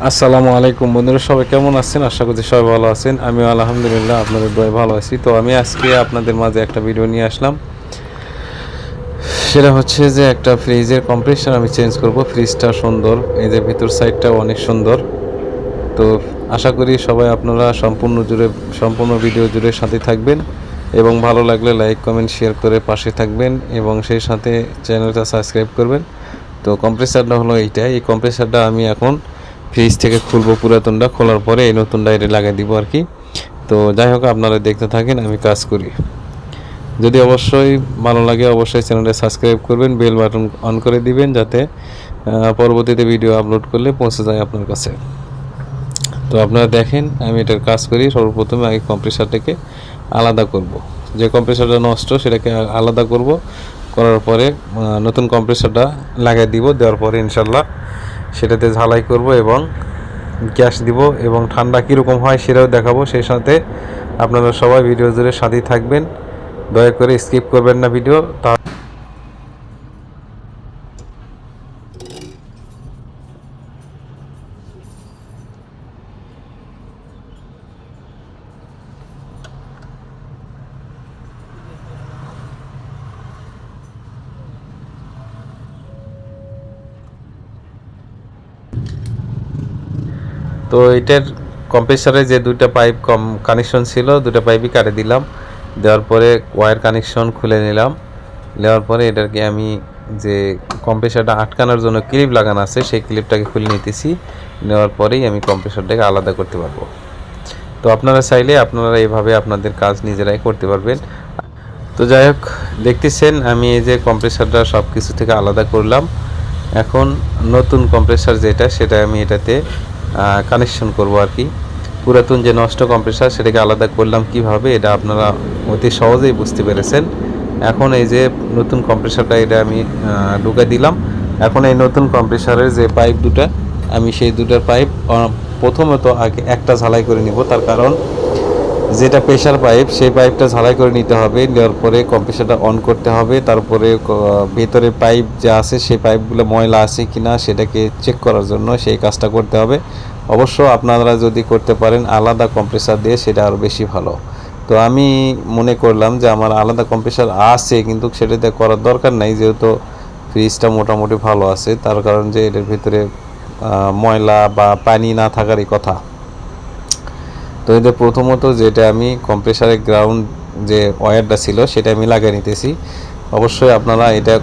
আসসালামু আলাইকুম বন্ধুরা, সবাই কেমন আছেন? আশা করছি সবাই ভালো আছেন। আমিও আলহামদুলিল্লাহ আপনাদের দোয়ায় ভালো আছি। তো আমি আজকে আপনাদের মাঝে একটা ভিডিও নিয়ে আসলাম। সেটা হচ্ছে যে একটা ফ্রিজের কম্প্রেসার আমি চেঞ্জ করব। ফ্রিজটা সুন্দর, এই যে ভিতর সাইডটাও অনেক সুন্দর। তো আশা করি সবাই আপনারা সম্পূর্ণ ভিডিও জুড়ে সাথে থাকবেন এবং ভালো লাগলে লাইক কমেন্ট শেয়ার করে পাশে থাকবেন এবং সেই সাথে চ্যানেলটা সাবস্ক্রাইব করবেন। তো কম্প্রেসারটা হলো এইটা। এই কম্প্রেসারটা আমি এখন ফ্রিজ থেকে খুলবো, পুরাতনটা খোলার পরে এই নতুনটা এটা লাগিয়ে দিব আর কি। তো যাই হোক, আপনারা দেখতে থাকেন আমি কাজ করি। যদি অবশ্যই ভালো লাগে অবশ্যই চ্যানেলটা সাবস্ক্রাইব করবেন, বেল বাটন অন করে দিবেন যাতে পরবর্তীতে ভিডিও আপলোড করলে পৌঁছে যায় আপনার কাছে। তো আপনারা দেখেন আমি এটার কাজ করি। সর্বপ্রথমে আগে কম্প্রেসারটাকে আলাদা করব। যে কম্প্রেসারটা নষ্ট সেটাকে আলাদা করব, করার পরে নতুন কম্প্রেসারটা লাগিয়ে দিব। দেওয়ার পরে ইনশাল্লাহ সেটাতে ঝালাই করব এবং গ্যাস দিব এবং ঠান্ডা কীরকম হয় সেটাও দেখাবো। সেই সাথে আপনারা সবাই ভিডিও জুড়ে সাথেই থাকবেন, দয়া করে স্কিপ করবেন না ভিডিও। তো এটার কম্প্রেসারে যে দুইটা পাইপ কানেকশন ছিল, দুটো পাইপই কাটে দিলাম। দেওয়ার পরে ওয়্যার কানেকশন খুলে নিলাম। নেওয়ার পরে এটাকে আমি যে কম্প্রেসারটা আটকানোর জন্য ক্লিপ লাগানো আছে সেই ক্লিপটাকে খুলে নিতেছি। নেওয়ার পরেই আমি কম্প্রেসারটাকে আলাদা করতে পারবো। তো আপনারা চাইলে আপনারা এইভাবে আপনাদের কাজ নিজেরাই করতে পারবেন। তো যাই হোক, দেখতেছেন আমি এই যে কম্প্রেসারটা সব কিছু থেকে আলাদা করলাম। এখন নতুন কম্প্রেসার যেটা সেটা আমি এটাতে কানেকশন করব আর কি। পুরাতন যে নষ্ট কম্প্রেসার সেটাকে আলাদা করলাম কিভাবে, এটা আপনারা অতি সহজেই বুঝতে পেরেছেন। এখন এই যে নতুন কম্প্রেসারটা এটা আমি ঢুকে দিলাম। এখন এই নতুন কম্প্রেসারের যে পাইপ দুটা, আমি সেই দুটার পাইপ প্রথমত আগে একটা ঝালাই করে নিব। তার কারণ যেটা প্রেশার পাইপ সেই পাইপটা ঝালাই করে নিতে হবে। নেওয়ার পরে কম্প্রেসারটা অন করতে হবে। তারপরে ভেতরে পাইপ যে আছে সেই পাইপগুলো ময়লা আছে কি না সেটাকে চেক করার জন্য সেই কাজটা করতে হবে। অবশ্য আপনারা যদি করতে পারেন আলাদা কম্প্রেসার দিয়ে সেটা আরও বেশি ভালো। তো আমি মনে করলাম যে আমার আলাদা কম্প্রেসার আছে কিন্তু সেটাতে করার দরকার নাই, যেহেতু ফ্রিজটা মোটামুটি ভালো আছে। তার কারণ যে এটার ভিতরে ময়লা বা পানি না থাকারই কথা। তো এটা প্রথমত যেটা আমি কম্প্রেসারের গ্রাউন্ড যে ওয়্যারটা ছিল সেটা আমি লাগিয়ে নিতেছি। অবশ্যই আপনারা এটা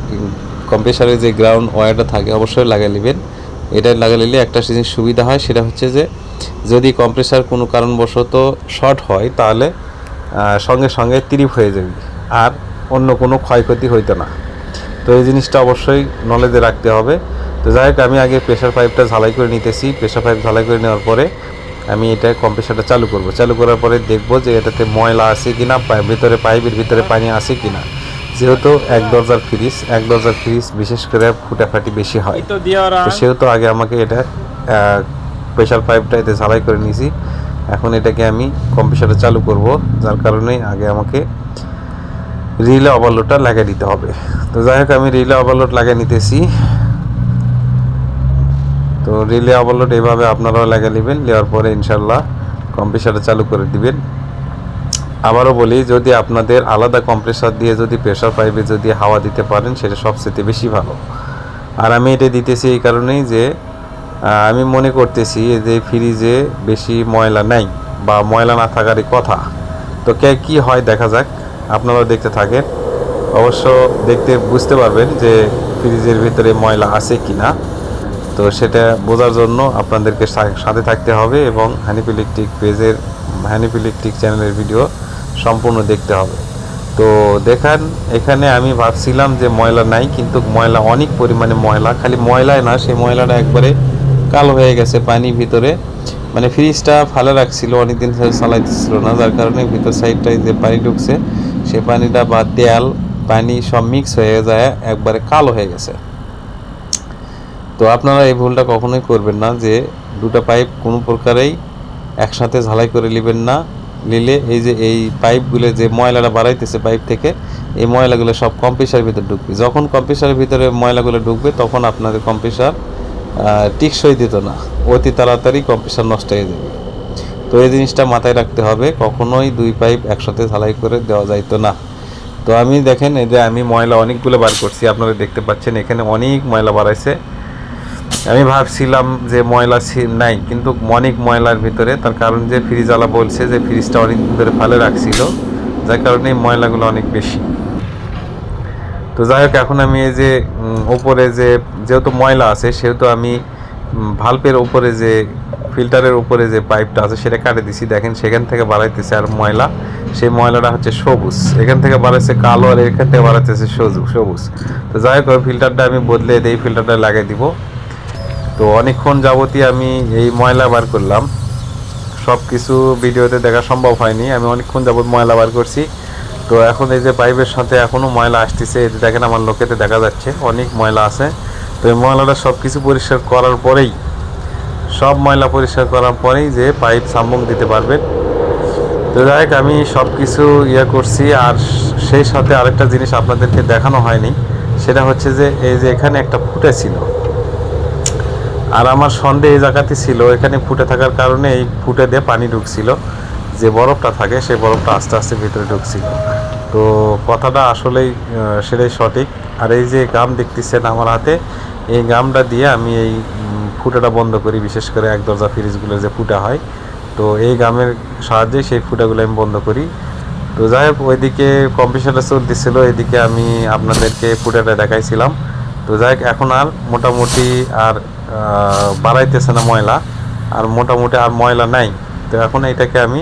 কম্প্রেসারের যে গ্রাউন্ড ওয়্যারটা থাকে অবশ্যই লাগিয়ে নেবেন। এটা লাগিয়ে নিলে একটা জিনিস সুবিধা হয়, সেটা হচ্ছে যে যদি কম্প্রেসার কোনো কারণবশত শর্ট হয় তাহলে সঙ্গে সঙ্গে ত্রিপ হয়ে যাবে আর অন্য কোনো ক্ষয়ক্ষতি হইতো না। তো এই জিনিসটা অবশ্যই নলেজে রাখতে হবে। তো যাই হোক, আমি আগে প্রেশার পাইপটা ঝালাই করে নিতেছি। প্রেশার পাইপ ঝালাই করে নেওয়ার পরে আমি এটা কম্প্রেসারটা চালু করব। চালু করার পরে দেখব যে এটাতে ময়লা আছে কি না, ভিতরে পাইপের ভিতরে পানি আছে কি না। যেহেতু এক দরজার ফ্রিজ বিশেষ করে ফুটাফাটি বেশি হয়, তো সেহেতু আগে আমাকে এটা প্রেশার পাইপটা এতে ঝালাই করে নিয়েছি। এখন এটাকে আমি কম্প্রেসারটা চালু করব, যার কারণে আগে আমাকে রিলে ওভারলোডটা লাগিয়ে দিতে হবে। তো যাই হোক, আমি রিলে ওভারলোড লাগিয়ে নিতেছি। তো রিলে ওভারলোড এভাবে আপনারাও লাগিয়ে নেবেন। নেওয়ার পরে ইনশাল্লাহ কম্প্রেসারটা চালু করে দিবেন। আবারও বলি, যদি আপনাদের আলাদা কম্প্রেসার দিয়ে যদি প্রেশার পাইপে যদি হাওয়া দিতে পারেন সেটা সবচেয়ে বেশি ভালো। আর আমি এটা দিতেছি এই কারণেই যে আমি মনে করতেছি যে ফ্রিজে বেশি ময়লা নাই বা ময়লা না থাকারই কথা। তো কী হয় দেখা যাক, আপনারাও দেখতে থাকেন। অবশ্য দেখতে বুঝতে পারবেন যে ফ্রিজের ভিতরে ময়লা আছে কি না। তো সেটা বোঝার জন্য আপনাদেরকে সাথে থাকতে হবে এবং হানিফ ইলেকট্রিক চ্যানেলের ভিডিও সম্পূর্ণ দেখতে হবে। তো দেখেন, এখানে আমি ভাবছিলাম যে ময়লা নাই, কিন্তু ময়লা অনেক পরিমাণে ময়লা। খালি ময়লায় না, সেই ময়লাটা একবারে কালো হয়ে গেছে পানি ভিতরে। মানে ফ্রিজটা ভালো রাখছিল, অনেকদিন ধরে চালাইতেছিল না, যার কারণে ভিতর সাইডটায় যে পানি ঢুকছে সেই পানিটা বা তেল পানি সব মিক্স হয়ে যায়, একবারে কালো হয়ে গেছে। তো আপনারা এই ভুলটা কখনোই করবেন না যে দুটো পাইপ কোনো প্রকারেই একসাথে ঝালাই করে নেবেন না। নিলে এই পাইপগুলো যে ময়লাটা বাড়াইতেছে পাইপ থেকে, এই ময়লাগুলো সব কম্প্রেসারের ভিতরে ঢুকবে। যখন কম্প্রেসারের ভিতরে ময়লাগুলো ঢুকবে তখন আপনাদের কম্প্রেসার টিকসই দিত না। অতি তাড়াতাড়ি কম্প্রেসার নষ্ট হয়ে যাবে। তো এই জিনিসটা মাথায় রাখতে হবে, কখনোই 2 পাইপ একসাথে ঝালাই করে দেওয়া যাইতো না। তো আমি দেখেন এই যে আমি ময়লা অনেকগুলো বার করছি, আপনারা দেখতে পাচ্ছেন এখানে অনেক ময়লা বাড়াইছে। আমি ভাবছিলাম যে ময়লা নাই, কিন্তু অনেক ময়লার ভিতরে, তার কারণ যে ফ্রিজওয়ালা বলছে যে ফ্রিজটা অনেক দিন ধরে ফেলে রাখছিল, যার কারণে এই ময়লাগুলো অনেক বেশি। তো যাই হোক, এখন আমি এই যে উপরে যেহেতু ময়লা আছে, সেহেতু আমি ভাল্বের উপরে যে ফিল্টারের উপরে যে পাইপটা আছে সেটা কাটে দিছি। দেখেন সেখান থেকে বাড়াইতেছে আর ময়লা, সেই ময়লাটা হচ্ছে সবুজ, এখান থেকে বাড়াইছে কালো, আর এখান থেকে বাড়াইতেছে সবুজ। তো যাই হোক, ফিল্টারটা আমি বদলে এই ফিল্টারটা লাগিয়ে দিব। তো অনেকক্ষণ যাবতীয় আমি এই ময়লা বার করলাম, সব কিছু ভিডিওতে দেখা সম্ভব হয়নি, আমি অনেকক্ষণ যাবত ময়লা বার করছি। তো এখন এই যে পাইপের সাথে এখনও ময়লা আসতেছে, এই যে দেখেন আমার লোকেতে দেখা যাচ্ছে অনেক ময়লা আছে। তো এই ময়লাটা সব কিছু পরিষ্কার করার পরেই, সব ময়লা পরিষ্কার করার পরেই যে পাইপ সাম্বং দিতে পারবেন। তো যাই হোক, আমি সব কিছু করছি। আর সেই সাথে আরেকটা জিনিস আপনাদেরকে দেখানো হয়নি, সেটা হচ্ছে যে এই যে এখানে একটা ফুটে ছিল, আর আমার সন্দেহ এই জায়গাতে ছিল, এখানে ফুটে থাকার কারণে এই ফুটে দিয়ে পানি ঢুকছিল, যে বরফটা থাকে সেই বরফটা আস্তে আস্তে ভিতরে ঢুকছিল। তো কথাটা আসলেই সেটাই সঠিক। আর এই যে গাম দেখতেছেন আমার হাতে, এই গামটা দিয়ে আমি এই ফুটাটা বন্ধ করি, বিশেষ করে এক দরজা ফ্রিজগুলোর যে ফুটা হয়, তো এই গামের সাহায্যে সেই ফুটাগুলো আমি বন্ধ করি। তো যাই হোক, ওইদিকে কম্প্রেসারটা চলতেছিল, এদিকে আমি আপনাদেরকে ফুটাটা দেখাইছিলাম। তো যাই হোক, এখন আর মোটামুটি আর বাড়াইতেছে না ময়লা, আর মোটামুটি আর ময়লা নাই। তো এখন এটাকে আমি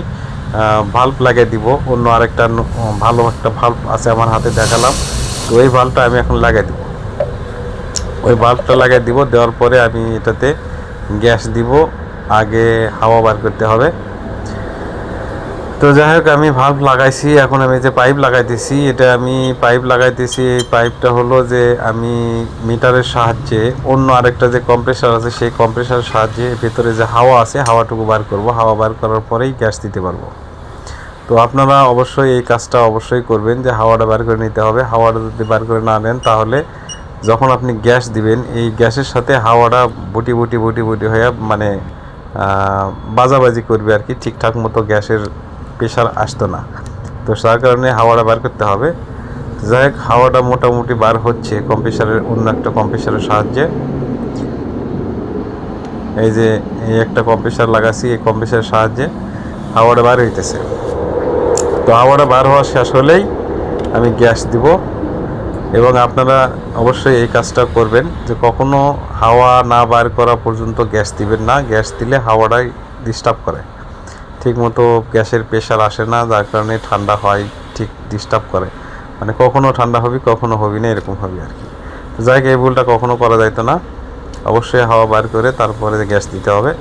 ভাল্ব লাগিয়ে দিব, অন্য আরেকটা ভালো একটা ভাল্ব আছে আমার হাতে, দেখালাম। তো ওই ভাল্বটা আমি এখন লাগিয়ে দিব, ওই ভাল্বটা লাগিয়ে দিব। দেওয়ার পরে আমি এটাতে গ্যাস দিব, আগে হাওয়া বার করতে হবে। তো যাই হোক, আমি ভাল্ব লাগাইছি, এখন আমি যে পাইপ লাগাইতেছি, এটা আমি পাইপ লাগাইতেছি, এই পাইপটা হলো যে আমি মিটারের সাহায্যে অন্য আরেকটা যে কম্প্রেসার আছে সেই কম্প্রেসারের সাহায্যে ভেতরে যে হাওয়া আছে হাওয়াটুকু বার করব, হাওয়া বার করার পরেই গ্যাস দিতে পারবো। তো আপনারা অবশ্যই এই কাজটা অবশ্যই করবেন, যে হাওয়াটা বার করে নিতে হবে। হাওয়াটা যদি বার করে না নেন, তাহলে যখন আপনি গ্যাস দিবেন, এই গ্যাসের সাথে হাওয়াটা বুটি বুটি বুটি বুটি হয়ে মানে বাজাবাজি করবে আর কি, ঠিকঠাক মতো গ্যাসের প্রেশার আসতো না। তো তার কারণে হাওয়াটা বার করতে হবে। যাই হোক, হাওয়াটা মোটামুটি বার হচ্ছে কম্প্রেসারের, অন্য একটা কম্প্রেসারের সাহায্যে। এই যে এই একটা কম্প্রেসার লাগাচ্ছি, এই কম্প্রেসারের সাহায্যে হাওয়াটা বার হইতেছে। তো হাওয়াটা বার হওয়া শেষ হলেই আমি গ্যাস দিব। এবং আপনারা অবশ্যই এই কাজটা করবেন, যে কখনো হাওয়া না বার করা পর্যন্ত গ্যাস দিবেন না। গ্যাস দিলে হাওয়াটাই ডিস্টার্ব করে, ঠিক মতো গ্যাসের প্রেশার আসে না, যার কারণে ঠান্ডা হয়, ঠিক ডিস্টার্ব করে, মানে কখনো ঠান্ডা হবে কখনো হবি না, এরকম হবে আর কি। যাই হোক, এই ভুলটা কখনো করা যাইতো না, অবশ্যই হাওয়া বার করে তারপরে গ্যাস দিতে হবে।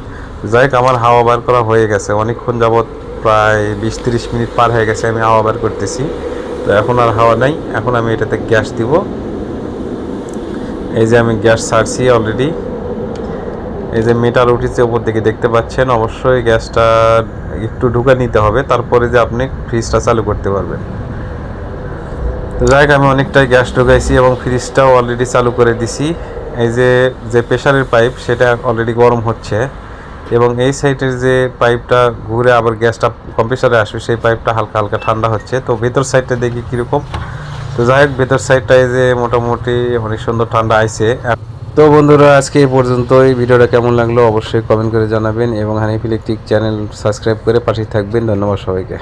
যাই হোক, আমার হাওয়া বার করা হয়ে গেছে, অনেকক্ষণ যাবৎ প্রায় 20-30 মিনিট পার হয়ে গেছে আমি হাওয়া বার করতেছি। তো এখন আর হাওয়া নাই, এখন আমি এটাতে গ্যাস দিব। এই যে আমি গ্যাস ছাড়ছি অলরেডি, এই যে মিটার উঠেছে উপর দিকে দেখতে পাচ্ছেন। অবশ্যই গ্যাসটা একটু ঢুকে নিতে হবে, তারপরে যে আপনি ফ্রিজটা চালু করতে পারবেন। তো যাই হোক, আমি অনেকটাই গ্যাস ঢুকাইছি এবং ফ্রিজটাও অলরেডি চালু করে দিছি। এই যে প্রেশারের পাইপ সেটা অলরেডি গরম হচ্ছে, এবং এই সাইডের যে পাইপটা ঘুরে আবার গ্যাসটা কম্প্রেসারে আসবে, সেই পাইপটা হালকা হালকা ঠান্ডা হচ্ছে। তো ভেতর সাইডটা দেখি কীরকম। তো যাই হোক, ভেতর সাইডটা এই যে মোটামুটি অনেক সুন্দর ঠান্ডা আইছে। তো বন্ধুরা, আজকে এই পর্যন্তই। ভিডিওটা কেমন লাগলো অবশ্যই কমেন্ট করে জানাবেন, এবং হানিফ ইলেকট্রিক চ্যানেল সাবস্ক্রাইব করে পাশে থাকবেন। ধন্যবাদ সবাইকে।